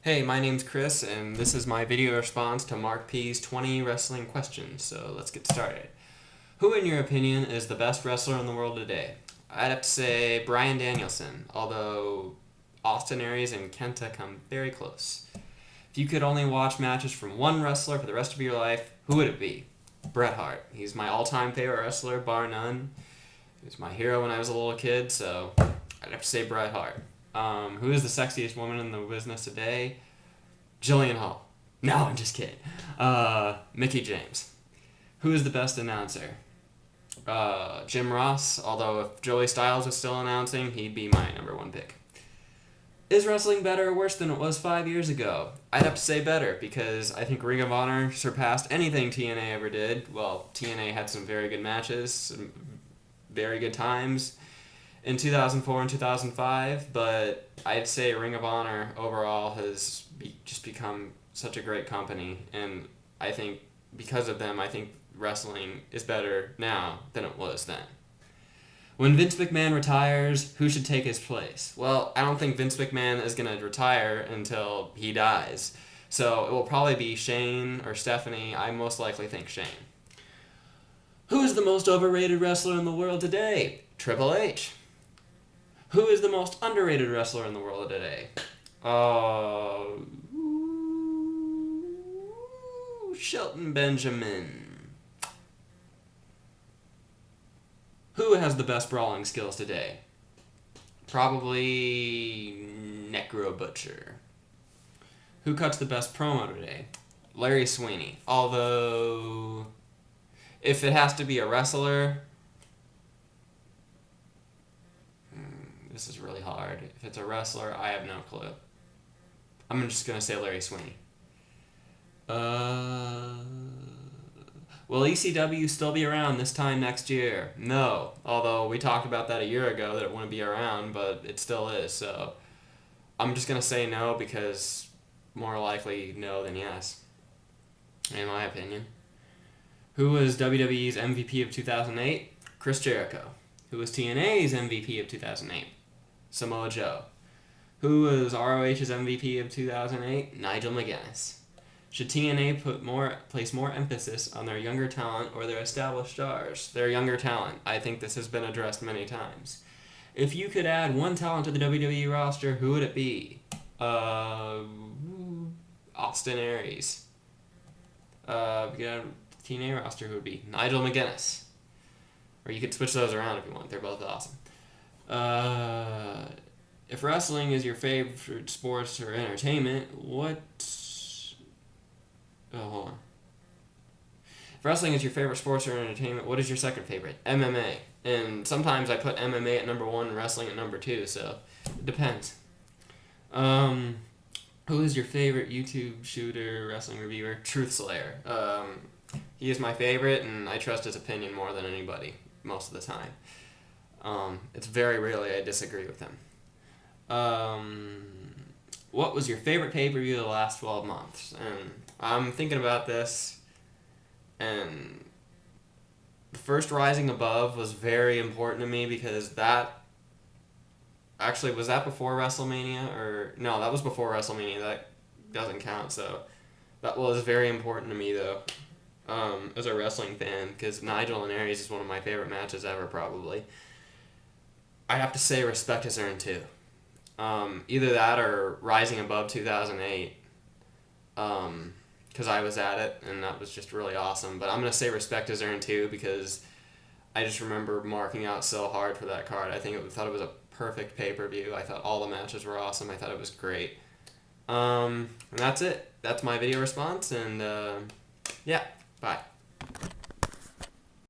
Hey, my name's Chris, and this is my video response to MarcPs 20 wrestling questions, so let's get started. Who, in your opinion, is the best wrestler in the world today? I'd have to say Bryan Danielson, although Austin Aries and Kenta come very close. If you could only watch matches from one wrestler for the rest of your life, who would it be? Bret Hart. He's my all-time favorite wrestler, bar none. He was my hero when I was a little kid, so I'd have to say Bret Hart. Who is the sexiest woman in the business today? Jillian Hall. No, I'm just kidding. Mickie James. Who is the best announcer? Jim Ross, although if Joey Styles was still announcing, he'd be my number one pick. Is wrestling better or worse than it was 5 years ago? I'd have to say better, because I think Ring of Honor surpassed anything TNA ever did. Well, TNA had some very good matches, some very good times in 2004 and 2005, but I'd say Ring of Honor overall has just become such a great company, and I think because of them, I think wrestling is better now than it was then. When Vince McMahon retires, who should take his place? Well, I don't think Vince McMahon is going to retire until he dies, so it will probably be Shane or Stephanie. I most likely think Shane. Who is the most overrated wrestler in the world today? Triple H. Who is the most underrated wrestler in the world today? Shelton Benjamin. Who has the best brawling skills today? Probably Necro Butcher. Who cuts the best promo today? Larry Sweeney. Although, if it has to be a wrestler, this is really hard. If it's a wrestler, I have no clue. I'm just going to say Larry Sweeney. Will ECW still be around this time next year? No. Although we talked about that a year ago that it wouldn't be around, but it still is. So I'm just going to say no because more likely no than yes, in my opinion. Who was WWE's MVP of 2008? Chris Jericho. Who was TNA's MVP of 2008? Samoa Joe. Who was ROH's MVP of 2008? Nigel McGuinness. Should TNA place more emphasis on their younger talent or their established stars? Their younger talent. I think this has been addressed many times. If you could add one talent to the WWE roster, who would it be? Austin Aries. If you could add the TNA roster, who would it be? Nigel McGuinness. Or you could switch those around if you want. They're both awesome. If wrestling is your favorite sports or entertainment, hold on. If wrestling is your favorite sports or entertainment, what is your second favorite? MMA. And sometimes I put MMA at number 1 and wrestling at number 2, so it depends. Who is your favorite YouTube shooter, wrestling reviewer? Truth Slayer. He is my favorite, and I trust his opinion more than anybody most of the time. It's very rarely I disagree with him. What was your favorite pay-per-view of the last 12 months? And I'm thinking about this, and the first Rising Above was very important to me because that actually, was that before WrestleMania? Or no, that was before WrestleMania. That doesn't count, so that was very important to me, though, as a wrestling fan, because Nigel and Aries is one of my favorite matches ever, probably. I have to say Respect is Earned, too. Either that or Rising Above 2008, because I was at it, and that was just really awesome. But I'm going to say Respect is Earned, too, because I just remember marking out so hard for that card. I thought it was a perfect pay-per-view. I thought all the matches were awesome. I thought it was great. And that's it. That's my video response, and yeah, bye.